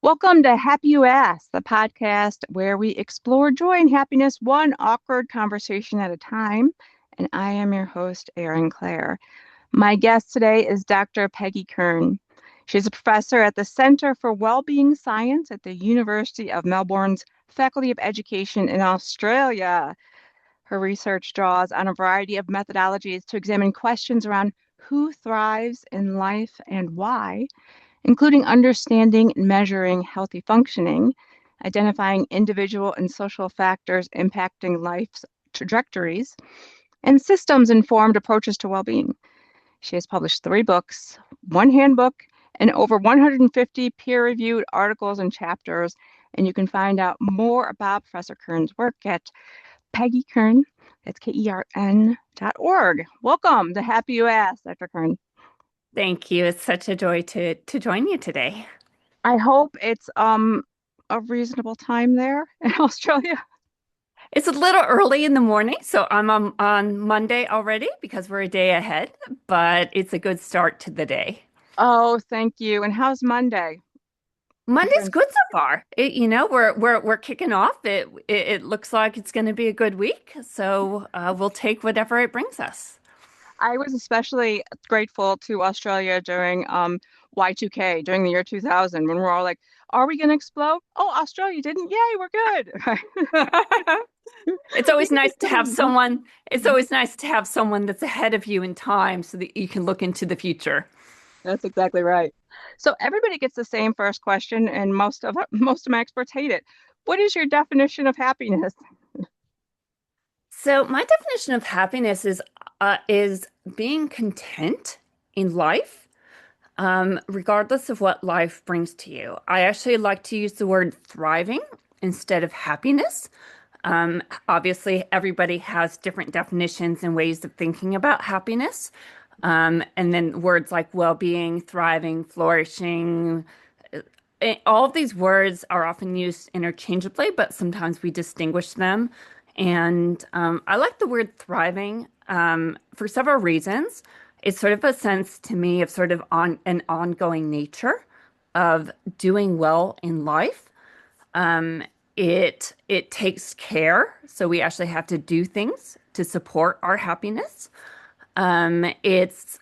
Welcome to Happy You Ask, the podcast where we explore joy and happiness one awkward conversation at a time. And I am your host, Erin Clare. My guest today is Dr. Peggy Kern. She's a professor at the Center for Wellbeing Science at the University of Melbourne's Faculty of Education in Australia. Her research draws on a variety of methodologies to examine questions around who thrives in life and why, including understanding and measuring healthy functioning, identifying individual and social factors impacting life's trajectories, and systems-informed approaches to well-being. She has published 3 books, one handbook, and over 150 peer-reviewed articles and chapters. And you can find out more about Professor Kern's work at Peggy Kern, that's KERN.org. Welcome to Happy You Ask, Dr. Kern. Thank you. It's such a joy to join you today. I hope it's a reasonable time there in Australia. It's a little early in the morning, so I'm on Monday already because we're a day ahead, but it's a good start to the day. Oh, thank you. And how's Monday? Here Monday's in, good so far. We're kicking off. It looks like it's going to be a good week, so we'll take whatever it brings us. I was especially grateful to Australia during Y2K, during the year 2000, when we're all like, are we going to explode? Oh, Australia didn't. Yay, we're good. It's We always can nice just to go have on. someone. It's always nice to have someone that's ahead of you in time so that you can look into the future. That's exactly right. So everybody gets the same first question, and most of my experts hate it. What is your definition of happiness? So my definition of happiness is being content in life, regardless of what life brings to you. I actually like to use the word thriving instead of happiness. Obviously, everybody has different definitions and ways of thinking about happiness. And then words like well-being, thriving, flourishing, all of these words are often used interchangeably, but sometimes we distinguish them. And I like the word thriving for several reasons. It's sort of a sense to me of sort of on an ongoing nature of doing well in life. Um, it takes care, so we actually have to do things to support our happiness. It's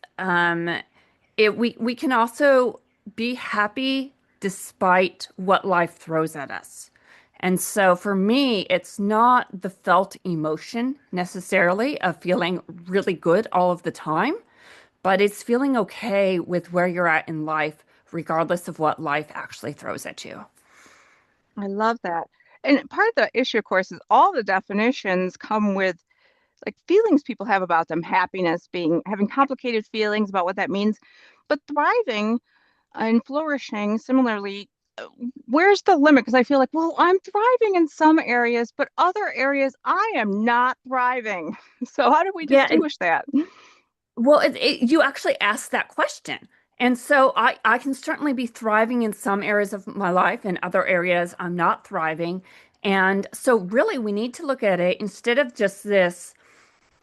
it we can also be happy despite what life throws at us. And so for me, it's not the felt emotion necessarily of feeling really good all of the time, but it's feeling okay with where you're at in life, regardless of what life actually throws at you. I love that. And part of the issue, of course, is all the definitions come with like feelings people have about them, happiness being having complicated feelings about what that means. But thriving and flourishing, similarly, uh, where's the limit? Because I feel like, well, I'm thriving in some areas, but other areas I am not thriving. So how do we Yeah, distinguish that? well, you actually asked that question. And so I can certainly be thriving in some areas of my life, and other areas I'm not thriving. And so really we need to look at it instead of just this,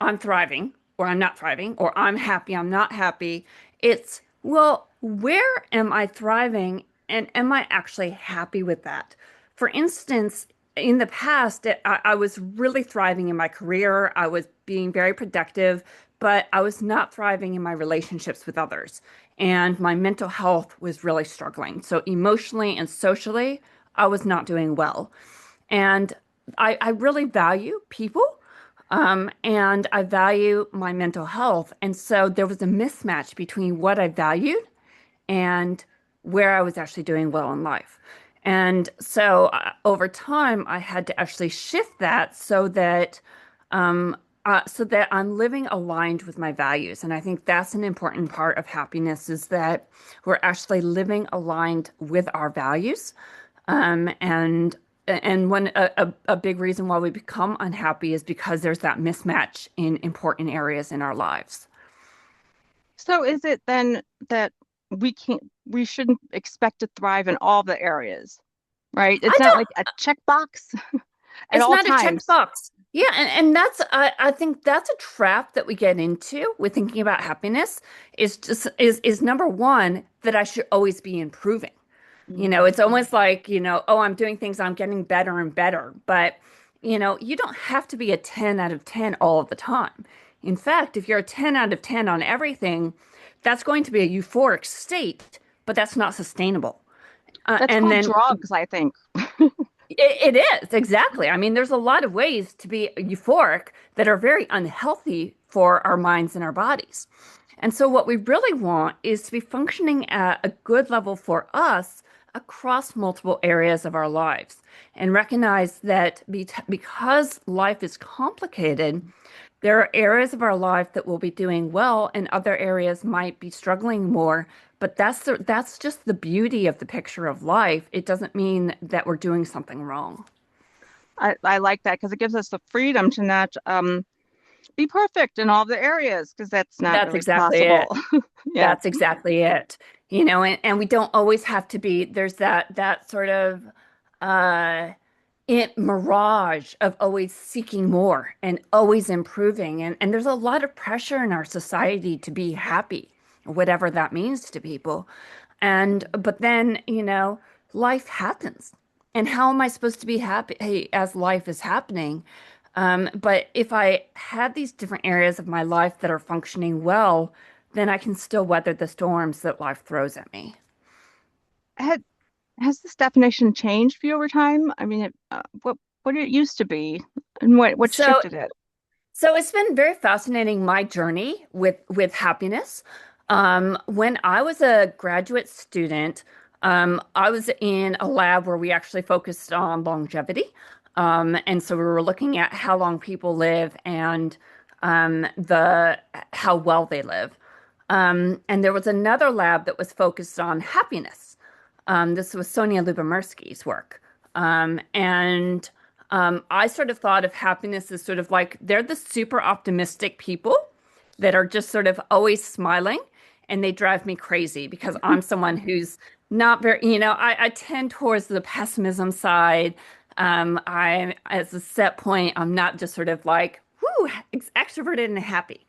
I'm thriving or I'm not thriving, or I'm happy, I'm not happy. It's, well, where am I thriving and am I actually happy with that? For instance, in the past, I was really thriving in my career. I was being very productive, but I was not thriving in my relationships with others. And my mental health was really struggling. So emotionally and socially, I was not doing well. And I really value people, and I value my mental health. And so there was a mismatch between what I valued and where I was actually doing well in life. And so over time, I had to actually shift that um, so that I'm living aligned with my values. And I think that's an important part of happiness is that we're actually living aligned with our values. And a big reason why we become unhappy is because there's that mismatch in important areas in our lives. So is it then that we shouldn't expect to thrive in all the areas, right? It's I not don't, like a checkbox at it's all not a times. checkbox. Yeah, and that's I think that's a trap that we get into with thinking about happiness is just is number one that I should always be improving. Mm. It's almost like, oh, I'm doing things, I'm getting better and better. But, you don't have to be a 10 out of 10 all of the time. In fact, if you're a 10 out of 10 on everything, that's going to be a euphoric state, but that's not sustainable. That's And called then drugs, I think. it is, exactly. I mean, there's a lot of ways to be euphoric that are very unhealthy for our minds and our bodies. And so, what we really want is to be functioning at a good level for us across multiple areas of our lives and recognize that because life is complicated, there are areas of our life that will be doing well and other areas might be struggling more. But that's just the beauty of the picture of life. It doesn't mean that we're doing something wrong. I like that because it gives us the freedom to not be perfect in all the areas because that's not That's really exactly it. possible. Yeah. That's exactly it. And we don't always have to be, there's that sort of uh mirage of always seeking more and always improving. And there's a lot of pressure in our society to be happy, whatever that means to people. But then, life happens. And how am I supposed to be happy as life is happening? But if I have these different areas of my life that are functioning well, then I can still weather the storms that life throws at me. Had, has this definition changed for you over time? I mean, what it used to be and what So shifted it? So it's been very fascinating, my journey with happiness. When I was a graduate student, I was in a lab where we actually focused on longevity. And so we were looking at how long people live and the how well they live. And there was another lab that was focused on happiness. This was Sonia Lyubomirsky's work. I sort of thought of happiness as sort of like they're the super optimistic people that are just sort of always smiling, and they drive me crazy because I'm someone who's not very, I tend towards the pessimism side. As a set point, I'm not just sort of like, whoo, extroverted and happy.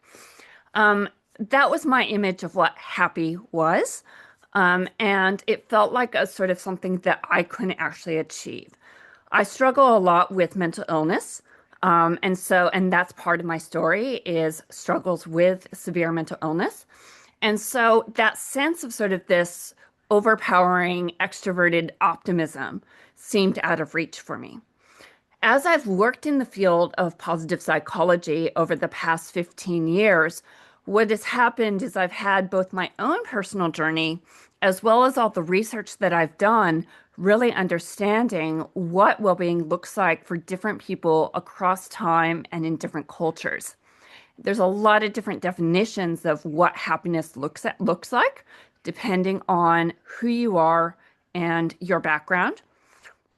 Um, that was my image of what happy was. And it felt like a sort of something that I couldn't actually achieve. I struggle a lot with mental illness. And that's part of my story is struggles with severe mental illness. And so that sense of sort of this overpowering extroverted optimism seemed out of reach for me. As I've worked in the field of positive psychology over the past 15 years, what has happened is I've had both my own personal journey as well as all the research that I've done, really understanding what well-being looks like for different people across time and in different cultures. There's a lot of different definitions of what happiness looks like, depending on who you are and your background.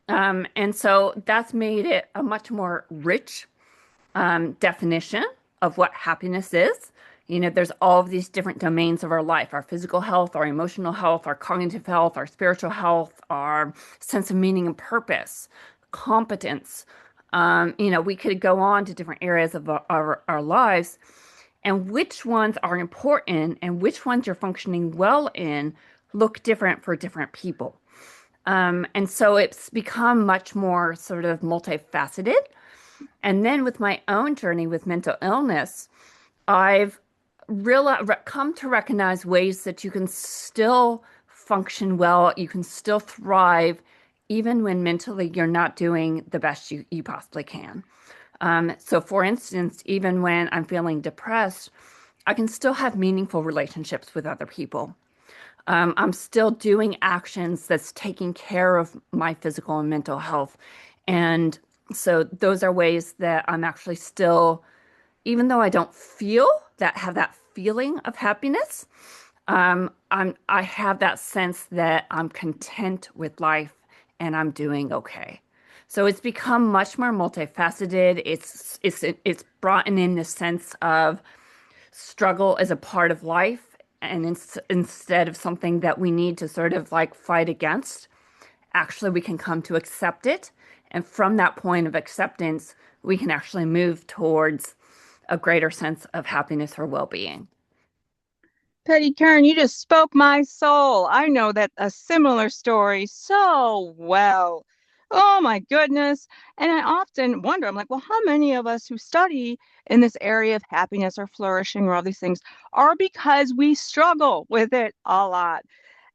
And so that's made it a much more rich definition of what happiness is. There's all of these different domains of our life, our physical health, our emotional health, our cognitive health, our spiritual health, our sense of meaning and purpose, competence. We could go on to different areas of our lives and which ones are important and which ones you're functioning well in look different for different people. And so it's become much more sort of multifaceted. And then with my own journey with mental illness, I've come to recognize ways that you can still function well, you can still thrive, even when mentally you're not doing the best you possibly can. So, for instance, even when I'm feeling depressed, I can still have meaningful relationships with other people. I'm still doing actions that's taking care of my physical and mental health. And so those are ways that I'm actually still, even though I don't have that feeling of happiness, I have that sense that I'm content with life and I'm doing okay. So it's become much more multifaceted. It's brought in the sense of struggle as a part of life and instead of something that we need to sort of like fight against, actually we can come to accept it. And from that point of acceptance, we can actually move towards a greater sense of happiness or well-being. Peggy Kern, you just spoke my soul. I know that a similar story so well. Oh my goodness. And I often wonder, I'm like, well, how many of us who study in this area of happiness or flourishing or all these things are because we struggle with it a lot.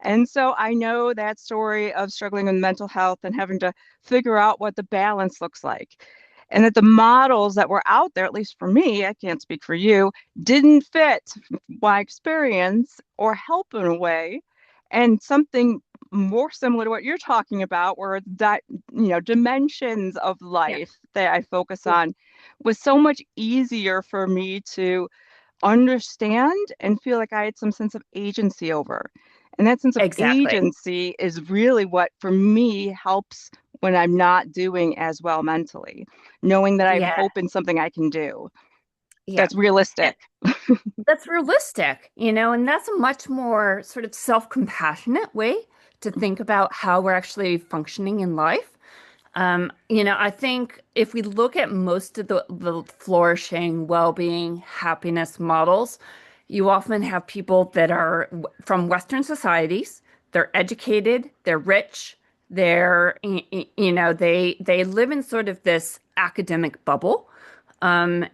And so I know that story of struggling with mental health and having to figure out what the balance looks like. And that the models that were out there, at least for me, I can't speak for you, didn't fit my experience or help in a way. And something more similar to what you're talking about, where that, dimensions of Yeah. life that I focus on was so much easier for me to understand and feel like I had some sense of agency over. And that sense of Exactly. agency is really what, for me, helps when I'm not doing as well mentally, knowing that I have Yeah. hope in something I can do Yeah. that's realistic. That's realistic, and that's a much more sort of self-compassionate way to think about how we're actually functioning in life. I think if we look at most of the flourishing, well-being, happiness models, you often have people that are from Western societies. They're educated, they're rich, they live in sort of this academic bubble. And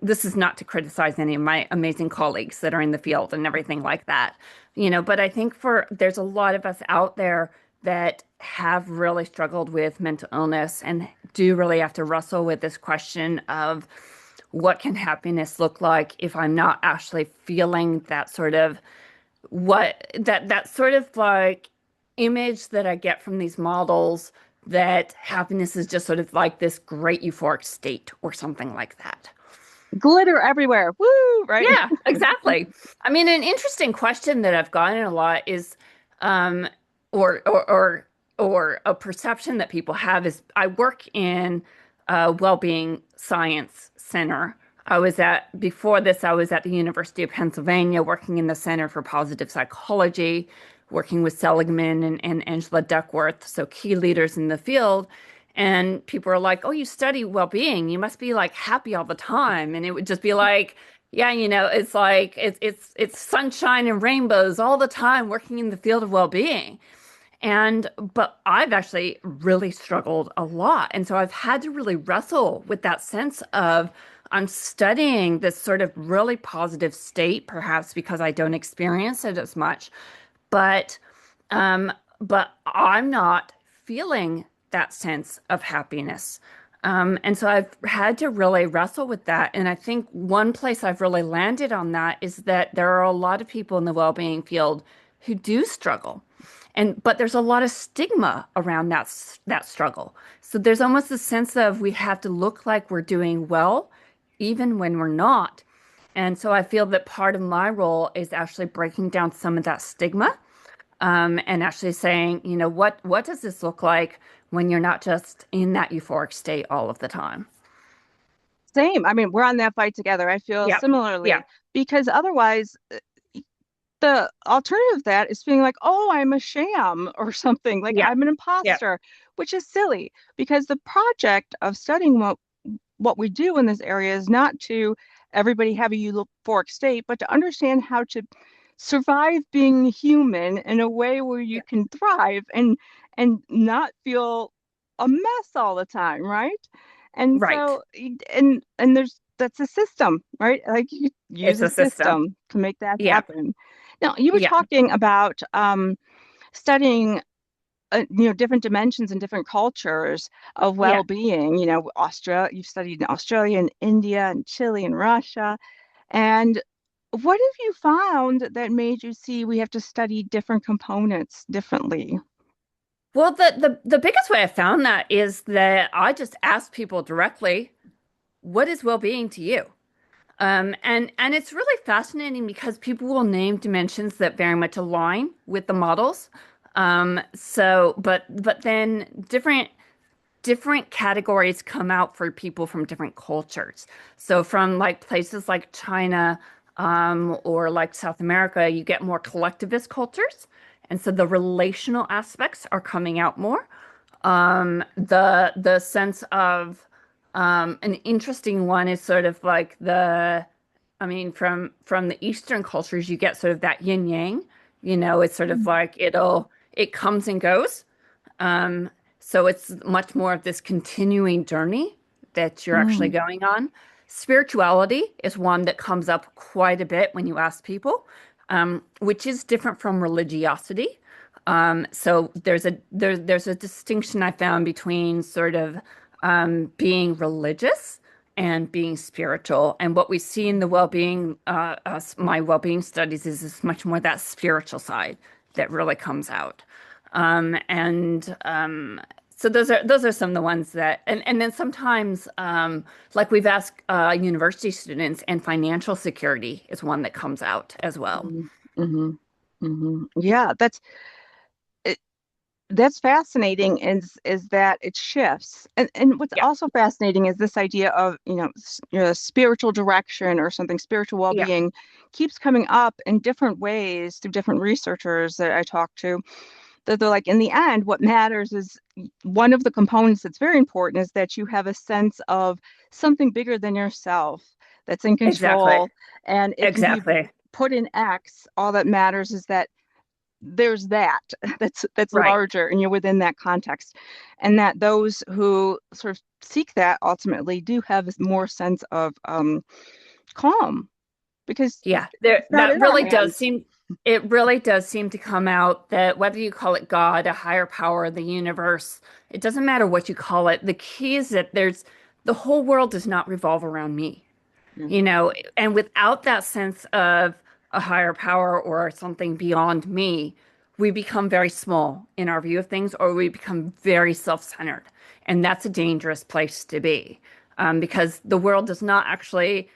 this is not to criticize any of my amazing colleagues that are in the field and everything like that, but I think there's a lot of us out there that have really struggled with mental illness and do really have to wrestle with this question of what can happiness look like if I'm not actually feeling that sort of that sort of like image that I get from these models that happiness is just sort of like this great euphoric state or something like that. Glitter everywhere. Woo, right? Yeah, exactly. I mean, an interesting question that I've gotten a lot is, um, or or or or a perception that people have is, I work in a Wellbeing Science Center. Before this, I was at the University of Pennsylvania working in the Center for Positive Psychology, working with Seligman and Angela Duckworth, so key leaders in the field. And people are like, "Oh, you study well-being. You must be like happy all the time." And it would just be like, yeah, it's like it's sunshine and rainbows all the time working in the field of well-being. But I've actually really struggled a lot. And so I've had to really wrestle with that sense of I'm studying this sort of really positive state, perhaps because I don't experience it as much. But um, but I'm not feeling that sense of happiness. And so I've had to really wrestle with that. And I think one place I've really landed on that is that there are a lot of people in the well-being field who do struggle. But there's a lot of stigma around that struggle. So there's almost a sense of we have to look like we're doing well, even when we're not. And so I feel that part of my role is actually breaking down some of that stigma, and actually saying, what does this look like when you're not just in that euphoric state all of the time? Same. I mean, we're on that fight together. I feel Yeah. Yeah. similarly because otherwise, the alternative of that is feeling like, oh, I'm a sham or something, like Yeah. I'm an Yeah. imposter, which is silly because the project of studying what we do in this area is not to everybody have a euphoric state, but to understand how to survive being human in a way where you Yeah. can thrive and not feel a mess all the time, right? And Right. so and there's that's a system, right? Like you use It's a a system. system to make that Yeah. happen. Now, you were Yeah. talking about studying different dimensions and different cultures of Yeah. well-being. Australia, you've studied in Australia and India and Chile and Russia. And what have you found that made you see we have to study different components differently? Well, the biggest way I found that is that I just ask people directly, what is well-being to you? And it's really fascinating because people will name dimensions that very much align with the models. But then different categories come out for people from different cultures. So from like places like China, or like South America, you get more collectivist cultures. And so the relational aspects are coming out more. The sense of an interesting one is sort of like I mean, from the Eastern cultures, you get sort of that yin yang. It's sort of like it comes and goes. Um, so it's much more of this continuing journey that you're actually Mm, going on. Spirituality is one that comes up quite a bit when you ask people, which is different from religiosity. So there's a distinction I found between sort of being religious and being spiritual. And what we see in the well-being, my well-being studies is much more that spiritual side that really comes out. And so those are some of the ones that, and then sometimes, like we've asked university students, and financial security is one that comes out as well. mm, mhm, mhm. Yeah, it, that's fascinating is that it shifts. And what's Yeah, also fascinating is this idea of, spiritual direction or something, spiritual yeah, well-being keeps coming up in different ways through different researchers that I talk to. That they're like, in the end, what matters is one of the components that's very important is that you have a sense of something bigger than yourself that's in exactly, control, and it can be exactly, put in X. All that matters is that there's that that's right. larger and you're within that context, and that those who sort of seek that ultimately do have more sense of calm, because Yeah, there it's not that in our really does hands. seem it really does seem to come out that whether you call it God, a higher power, the universe, it doesn't matter what you call it. The key is that there's the whole world does not revolve around me. Yeah. And without that sense of a higher power or something beyond me, we become very small in our view of things, or we become very self-centered. And that's a dangerous place to be, because the world does not actually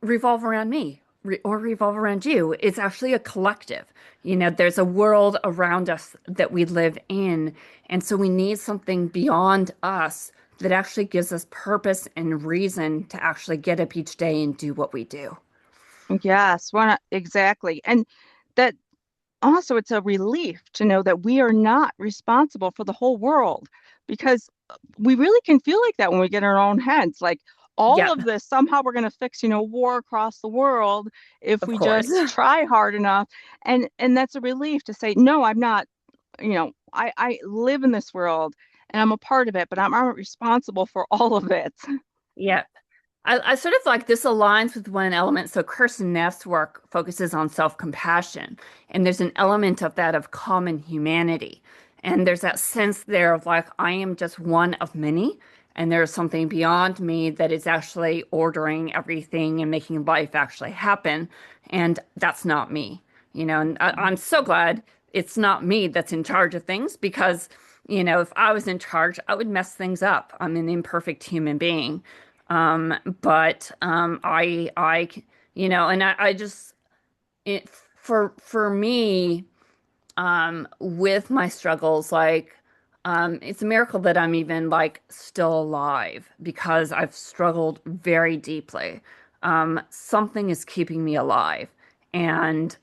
revolve around me or revolve around you. It's actually a collective. There's a world around us that we live in. And so we need something beyond us that actually gives us purpose and reason to actually get up each day and do what we do. Yes, exactly. And that also, it's a relief to know that we are not responsible for the whole world, because we really can feel like that when we get in our own heads. Like, all Yep, of this, somehow we're going to fix, war across the world if of we course. just try hard enough. And that's a relief to say, no, I'm not, I live in this world and I'm a part of it, but I'm not responsible for all of it. Yep. I sort of like this aligns with one element. So Kirsten Neff's work focuses on self-compassion, and there's an element of that of common humanity. And there's that sense there of like, I am just one of many, and there's something beyond me that is actually ordering everything and making life actually happen. And that's not me, and I'm so glad it's not me that's in charge of things because, if I was in charge, I would mess things up. I'm an imperfect human being. But and I just for me, with my struggles, like, it's a miracle that I'm even like still alive because I've struggled very deeply. Something is keeping me alive. And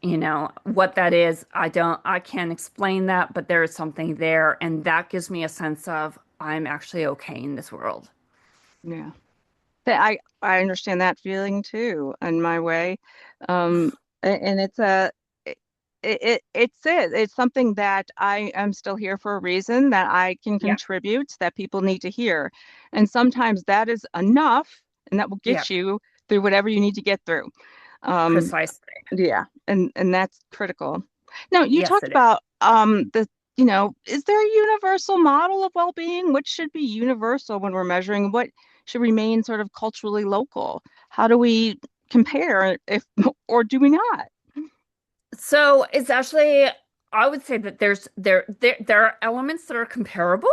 what that is, I can't explain that, but there is something there, and that gives me a sense of I'm actually okay in this world. Yeah. I understand that feeling too in my way. And it's something that I am still here for a reason, that I can Yeah, contribute, that people need to hear. And sometimes that is enough, and that will yeah, get you through whatever you need to get through. Um, precisely. yeah, and that's critical. Now, you Yes, talked it is. about is there a universal model of well-being? What should be universal when we're measuring? What should remain sort of culturally local? How do we compare, if or do we not? So it's actually, I would say that there are elements that are comparable,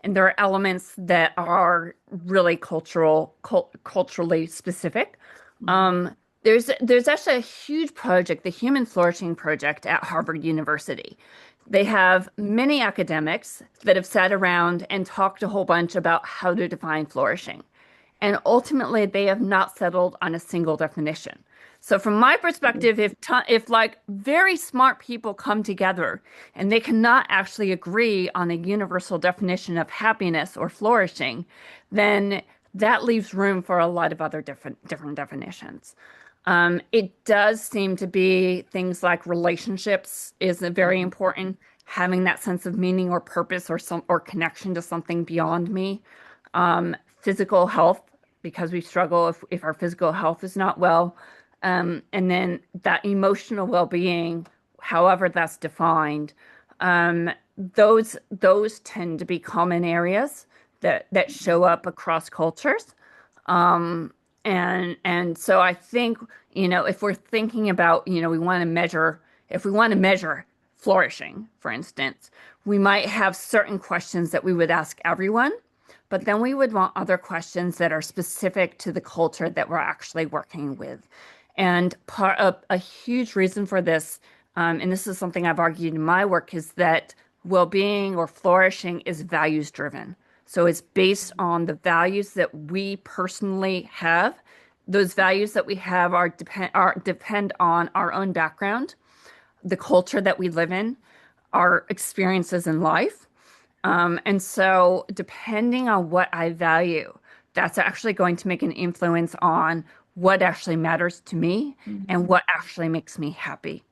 and there are elements that are really culturally specific. Mhm. Um, there's actually a huge project, the Human Flourishing Project at Harvard University. They have many academics that have sat around and talked a whole bunch about how to define flourishing. And ultimately, they have not settled on a single definition. So, from my perspective, if like very smart people come together and they cannot actually agree on a universal definition of happiness or flourishing, then that leaves room for a lot of other different definitions. It does seem to be things like relationships is a very Mhm. important, having that sense of meaning or purpose or some or connection to something beyond me. Physical health, because we struggle if our physical health is not well. And then that emotional well-being, however that's defined, those tend to be common areas that show up across cultures. Um, and so I think, if we're thinking about, we want to measure, if we want to measure flourishing, for instance, we might have certain questions that we would ask everyone, but then we would want other questions that are specific to the culture that we're actually working with. And part of a huge reason for this, and this is something I've argued in my work, is that well-being or flourishing is values driven. So it's based on the values that we personally have. Those values that we have depend on our own background, the culture that we live in, our experiences in life. And so, depending on what I value, that's actually going to make an influence on what actually matters to me and Mhm. what actually makes me happy.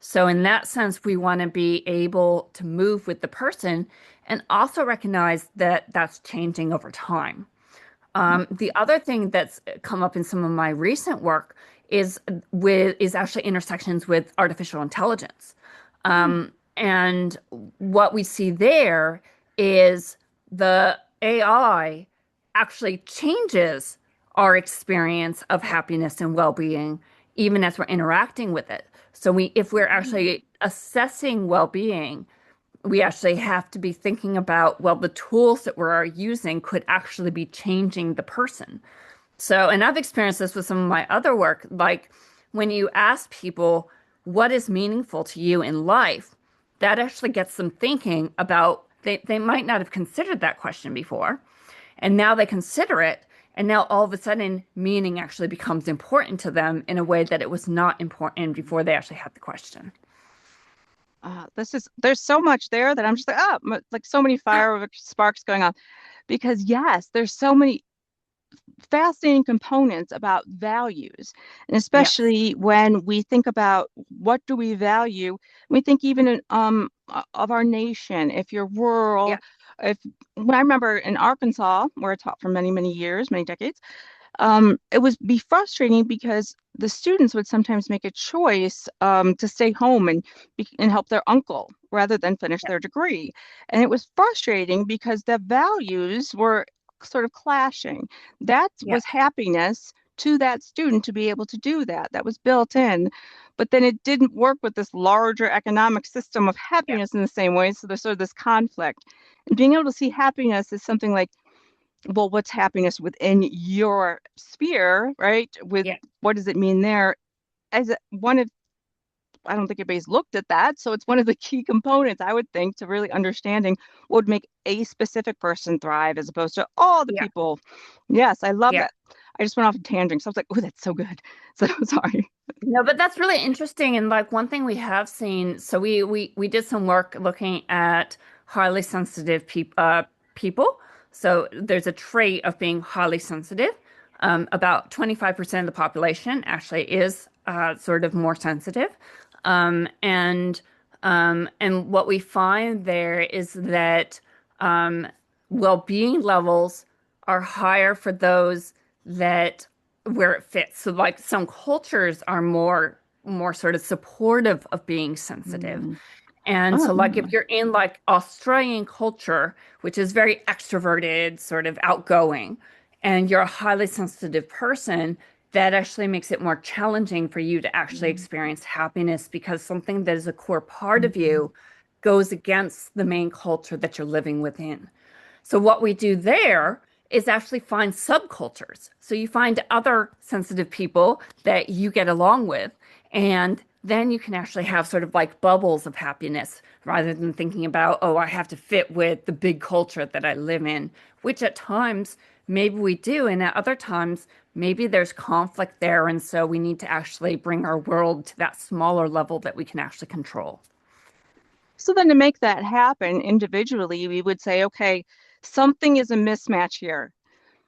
So, in that sense, we want to be able to move with the person and also recognize that that's changing over time. The other thing that's come up in some of my recent work is actually intersections with artificial intelligence. And what we see there is the AI actually changes our experience of happiness and well-being, even as we're interacting with it. So if we're actually assessing well-being, we actually have to be thinking about, well, the tools that we're using could actually be changing the person. So, and I've experienced this with some of my other work, like when you ask people what is meaningful to you in life, that actually gets them thinking about they might not have considered that question before. And now they consider it. And now all of a sudden, meaning actually becomes important to them in a way that it was not important before they actually had the question. There's so much there that I'm just like, like so many fireworks sparks going on because yes, there's so many fascinating components about values, and Yes. especially when we think about what do we value, we think even of our nation. If you're rural, Yeah. if when I remember in Arkansas, where I taught for many, many years, many decades, it was be frustrating because the students would sometimes make a choice to stay home and help their uncle rather than finish Yeah. their degree. And it was frustrating because the values were sort of clashing. That Yeah. was happiness to that student to be able to do that. That was built in. But then it didn't work with this larger economic system of Yeah. happiness in the same way. So there's sort of this conflict. And being able to see happiness is something like, well, what's happiness within your sphere, right? With Yeah. what does it mean there? One of, I don't think anybody's looked at that. So it's one of the key components, I would think, to really understanding what would make a specific person thrive as opposed to all the Yeah. people. Yes, I love Yeah. that. I just went off a tangent. So I was like, oh, that's so good. So sorry. No, but that's really interesting. And like one thing we have seen, so we did some work looking at highly sensitive people. So there's a trait of being highly sensitive. About 25% of the population actually is sort of more sensitive. And what we find there is that um, well-being levels are higher for those that where it fits. So like some cultures are more sort of supportive of being sensitive. Mm. And Oh, so like if you're in like Australian culture, which is very extroverted, sort of outgoing, and you're a highly sensitive person, that actually makes it more challenging for you to actually mm, experience happiness because something that is a core part of mm, you goes against the main culture that you're living within. So what we do there is actually find subcultures. So you find other sensitive people that you get along with, and then you can actually have sort of like bubbles of happiness rather than thinking about, oh, I have to fit with the big culture that I live in, which at times maybe we do, and at other times maybe there's conflict there, and so we need to actually bring our world to that smaller level that we can actually control. So then to make that happen individually, we would say, okay, something is a mismatch here.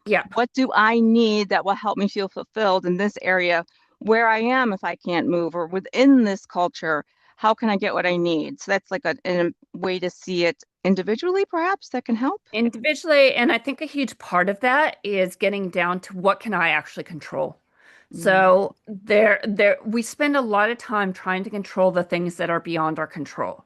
Yep. What do I need that will help me feel fulfilled in this area? where I am if I can't move, or within this culture, how can I get what I need? So that's like a way to see it individually, perhaps that can help. Individually, and I think a huge part of that is getting down to what can I actually control. Mm, So we spend a lot of time trying to control the things that are beyond our control.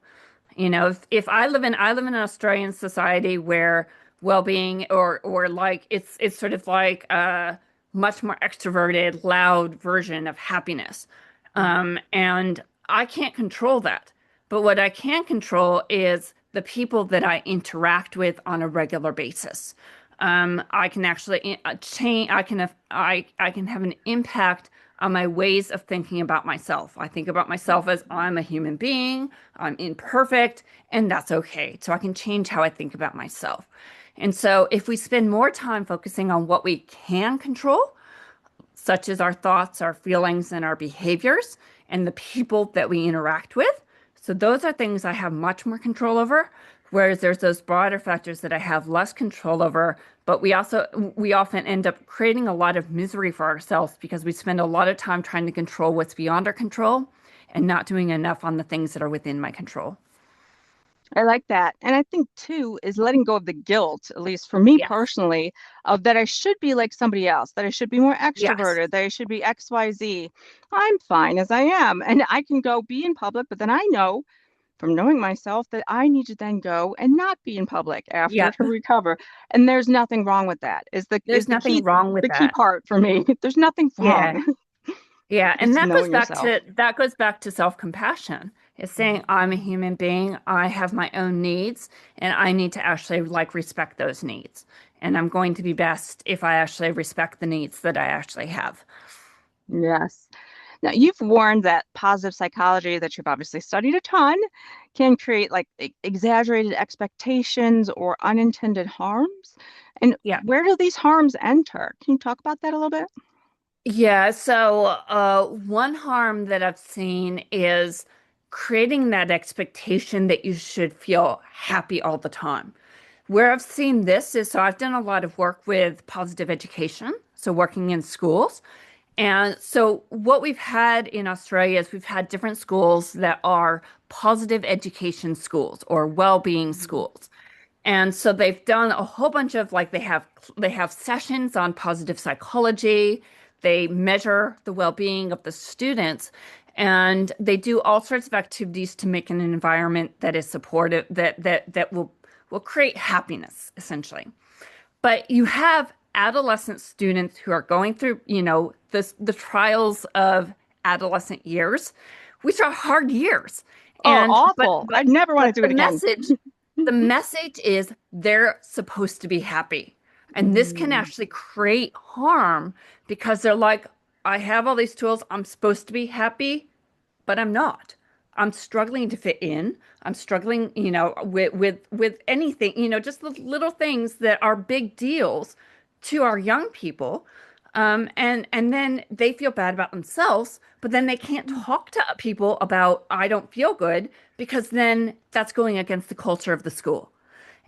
If I live in an Australian society where well-being or like it's sort of like a much more extroverted, loud version of happiness. And I can't control that. But what I can control is the people that I interact with on a regular basis. I can actually change. I can have an impact on my ways of thinking about myself. I think about myself as I'm a human being, I'm imperfect, and that's okay. So I can change how I think about myself. And so if we spend more time focusing on what we can control, such as our thoughts, our feelings, and our behaviors, and the people that we interact with. So those are things I have much more control over, whereas there's those broader factors that I have less control over, but we often end up creating a lot of misery for ourselves because we spend a lot of time trying to control what's beyond our control and not doing enough on the things that are within my control. I like that. And I think too is letting go of the guilt, at least for me Yes. personally, of that I should be like somebody else, that I should be more Yes. extroverted, that I should be XYZ. I'm fine as I am. And I can go be in public, but then I know from knowing myself that I need to then go and not be in public after Yeah. to recover. And there's nothing wrong with that. Is There's nothing wrong with the key that. part for me. There's nothing Yeah. wrong. Yeah, and Just knowing yourself. that goes back to self-compassion. It's saying I'm a human being, I have my own needs, and I need to actually like respect those needs. And I'm going to be best if I actually respect the needs that I actually have. Yes. Now, you've warned that positive psychology, that you've obviously studied a ton, can create like exaggerated expectations or unintended harms. And Yeah. where do these harms enter? Can you talk about that a little bit? Yeah, so one harm that I've seen is creating that expectation that you should feel happy all the time. Where I've seen this is so I've done a lot of work with positive education, so working in schools. And so what we've had in Australia is we've had different schools that are positive education schools or well-being schools. And so they've done a whole bunch of like they have sessions on positive psychology. They measure the well-being of the students and they do all sorts of activities to make an environment that is supportive that will create happiness essentially. But you have adolescent students who are going through, the trials of adolescent years, which are hard years. Oh, And awful. I'd never want but to do it again. the message is they're supposed to be happy. And this can Mm, actually create harm because they're like, I have all these tools, I'm supposed to be happy, but I'm not. I'm struggling to fit in. I'm struggling, with anything, just the little things that are big deals to our young people. And then they feel bad about themselves, but then they can't talk to people about I don't feel good because then that's going against the culture of the school.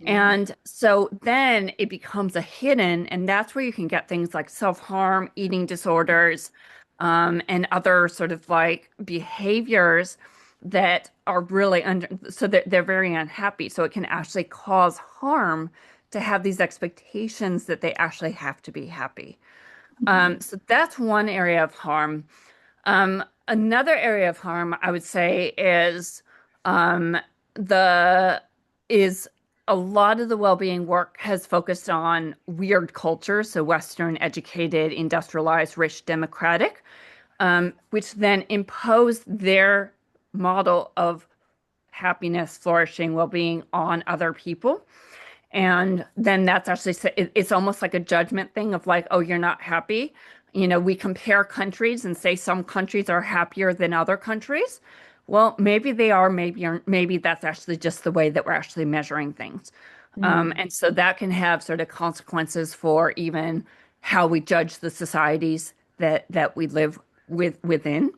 yeah. And so then it becomes a hidden, and that's where you can get things like self-harm, eating disorders, and other sort of like behaviors that are really under, so they're very unhappy. So it can actually cause harm to have these expectations that they actually have to be happy. So that's one area of harm. Another area of harm I would say is the is a lot of the well-being work has focused on weird culture, so Western, educated, industrialized, rich, democratic, which then impose their model of happiness, flourishing, well-being on other people. And then that's actually, it's almost like a judgment thing of like, oh, you're not happy. We compare countries and say some countries are happier than other countries. Well, maybe they are, maybe that's actually just the way that we're actually measuring things. Mm, And so that can have sort of consequences for even how we judge the societies that we live within.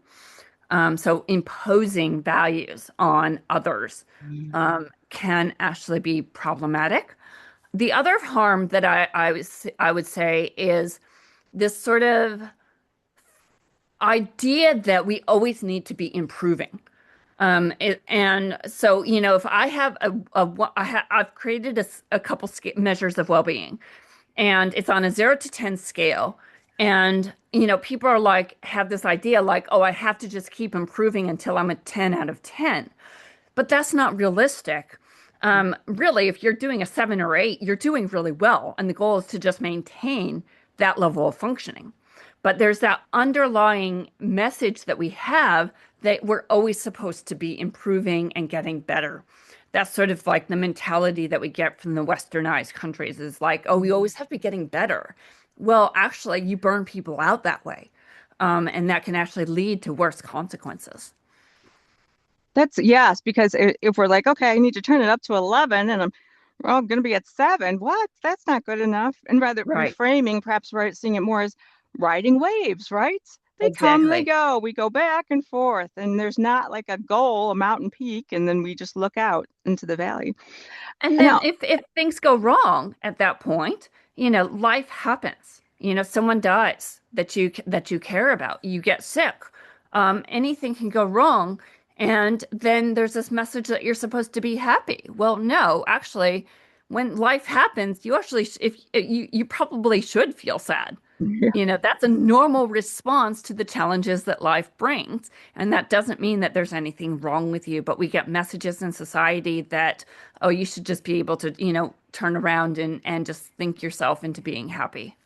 So imposing values on others can actually be problematic. The other harm that I would say is this sort of idea that we always need to be improving. And so, if I have I've created a couple measures of well-being, and it's on a 0 to 10 scale. And, people are like, have this idea like, oh, I have to just keep improving until I'm a 10 out of 10. But that's not realistic. Really, if you're doing a 7 or 8, you're doing really well. And the goal is to just maintain that level of functioning. But there's that underlying message that we have that we're always supposed to be improving and getting better. That's sort of like the mentality that we get from the westernized countries is like, oh, we always have to be getting better. Well, actually, you burn people out that way. And that can actually lead to worse consequences. That's yes, because if we're like, okay, I need to turn it up to 11 and well, I'm going to be at 7. What? That's not good enough. And rather Right. reframing, perhaps right, seeing it more as riding waves, right? They come, they Exactly. go. We go back and forth, and there's not like a goal, a mountain peak, and then we just look out into the valley. And And then now, if things go wrong at that point, life happens. Someone dies that you care about. You get sick. Anything can go wrong. And then there's this message that you're supposed to be happy. Well, no, actually, when life happens, you actually, if you probably should feel sad. That's a normal response to the challenges that life brings. And that doesn't mean that there's anything wrong with you, but we get messages in society that, oh, you should just be able to, turn around and just think yourself into being happy.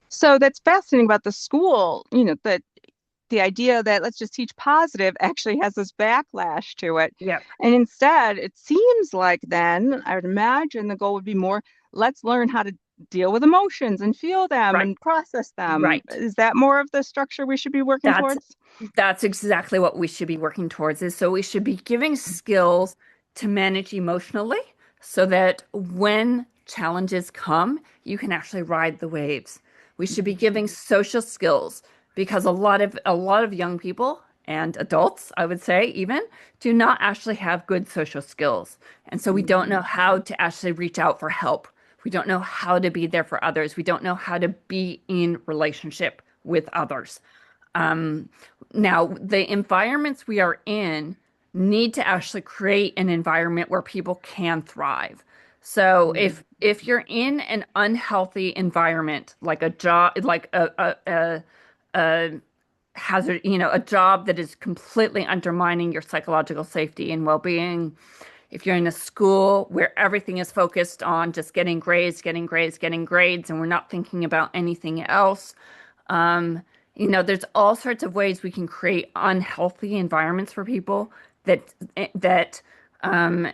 so that's fascinating about the school, that the idea that let's just teach positive actually has this backlash to it. Yep. And instead, it seems like then I would imagine the goal would be more let's learn how to deal with emotions and feel them Right. and process them. Right. Is that more of the structure we should be working That's towards? that's exactly what we should be working towards is so we should be giving skills to manage emotionally so that when challenges come, you can actually ride the waves. We should be giving social skills because a lot of young people and adults, I would say even, do not actually have good social skills. And so we don't know how to actually reach out for help. We don't know how to be there for others. We don't know how to be in relationship with others. Um, Now, the environments we are in need to actually create an environment where people can thrive. So if you're in an unhealthy environment, like a job, like a hazard, a job that is completely undermining your psychological safety and well-being, if you're in a school where everything is focused on just getting grades, getting grades, getting grades, and we're not thinking about anything else, um, there's all sorts of ways we can create unhealthy environments for people that um,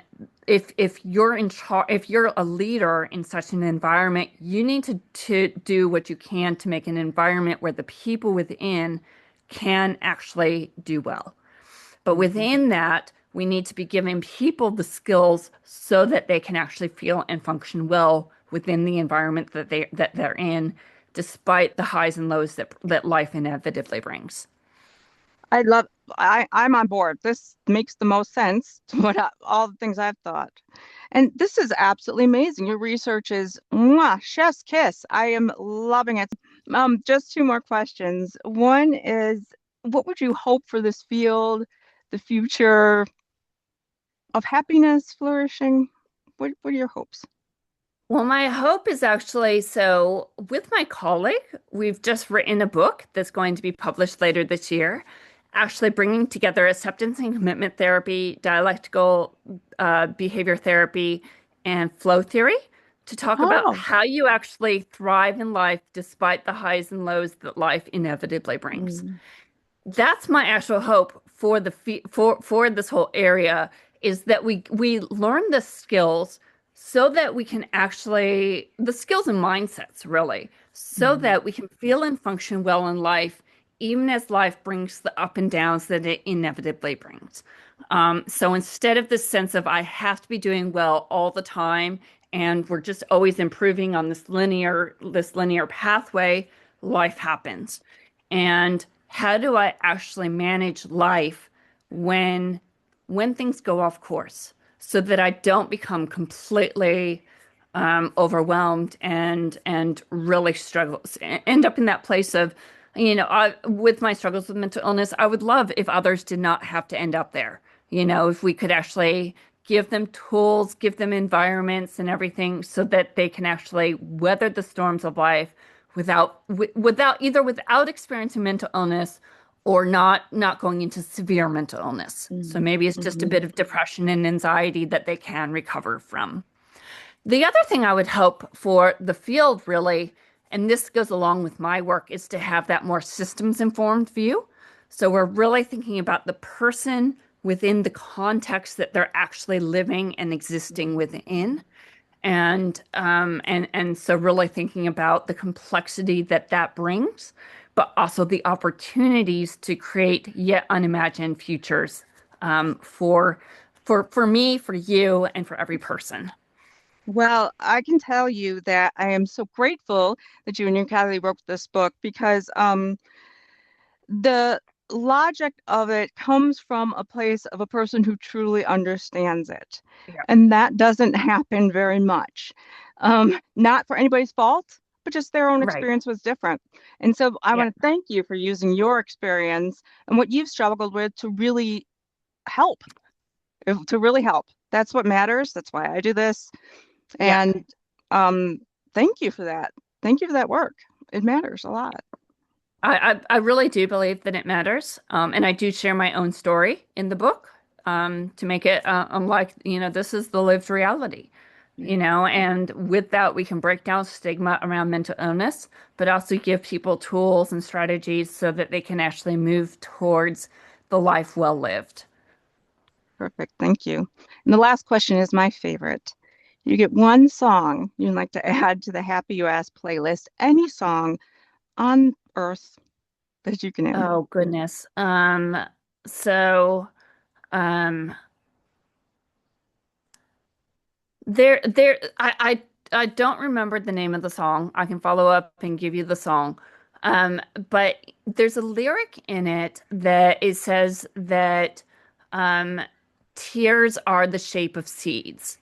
if you're in charge, if you're a leader in such an environment, you need to do what you can to make an environment where the people within can actually do well. But within that, we need to be giving people the skills so that they can actually feel and function well within the environment that they're in, despite the highs and lows that life inevitably brings. I love, I'm on board. This makes the most sense to all the things I've thought. And this is absolutely amazing. Your research is mwah, chef's kiss. I am loving it. Just two more questions. One is, what would you hope for this field, the future of happiness, flourishing? What are your hopes? Well, my hope is actually so with my colleague, we've just written a book that's going to be published later this year, actually bringing together acceptance and commitment therapy, dialectical behavior therapy, and flow theory to talk about Oh, how you actually thrive in life despite the highs and lows that life inevitably brings. mm, That's my actual hope for for this whole area is that we learn the skills so that we can actually the skills and mindsets really so mm. that we can feel and function well in life even as life brings the up and downs that it inevitably brings. So instead of this sense of I have to be doing well all the time and we're just always improving on this linear pathway, life happens. And how do I actually manage life when when things go off course so that I don't become completely overwhelmed and really struggle, end up in that place of, with my struggles with mental illness, I would love if others did not have to end up there. If we could actually give them tools, give them environments and everything so that they can actually weather the storms of life without experiencing mental illness or not going into severe mental illness. So maybe it's just a Mm-hmm. bit of depression and anxiety that they can recover from. The other thing I would hope for the field, really, and this goes along with my work, is to have that more systems informed view. So we're really thinking about the person within the context that they're actually living and existing within. And so really thinking about the complexity that that brings, but also the opportunities to create yet unimagined futures for me, for you, and for every person. Well, I can tell you that I am so grateful that you and your colleague wrote this book because the logic of it comes from a place of a person who truly understands it. Yeah. And that doesn't happen very much. Not for anybody's fault, but just their own Right. experience was different. And so I Yeah. want to thank you for using your experience and what you've struggled with to really help, to really help. That's what matters. That's why I do this. Yeah. And um, thank you for that. Thank you for that work. It matters a lot. I really do believe that it matters. And I do share my own story in the book to make it like, this is the lived reality, Yeah. and with that, we can break down stigma around mental illness, but also give people tools and strategies so that they can actually move towards the life well lived. Perfect. Thank you. And the last question is my favorite. You get one song you'd like to add to the Happy US playlist, any song on earth that you can name. Oh, goodness. So, um, I don't remember the name of the song. I can follow up and give you the song. But there's a lyric in it that it says that um, tears are the shape of seeds.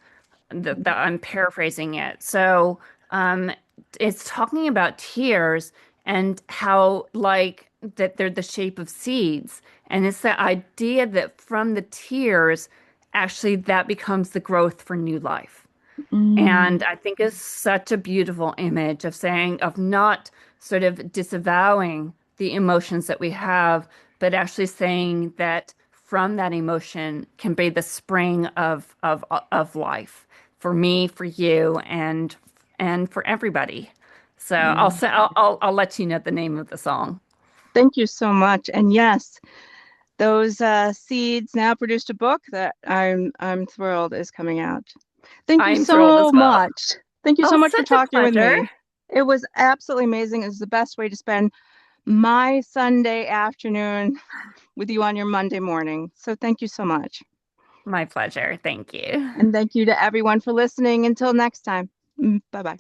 That I'm paraphrasing it. So um, it's talking about tears and how like that they're the shape of seeds. And it's the idea that from the tears, actually that becomes the growth for new life. Mm, And I think is such a beautiful image of saying, of not sort of disavowing the emotions that we have, but actually saying that from that emotion can be the spring of life for me, for you, and for everybody. So yeah. I'll let you know the name of the song. Thank you so much. And yes, those seeds now produced a book that I'm thrilled is coming out. Thank you I'm thrilled so as well. much. Thank you so Oh, much for such a talking with pleasure. me. It was absolutely amazing. It was the best way to spend my Sunday afternoon with you on your Monday morning. So thank you so much. My pleasure. Thank you. And thank you to everyone for listening. Until next time, bye bye.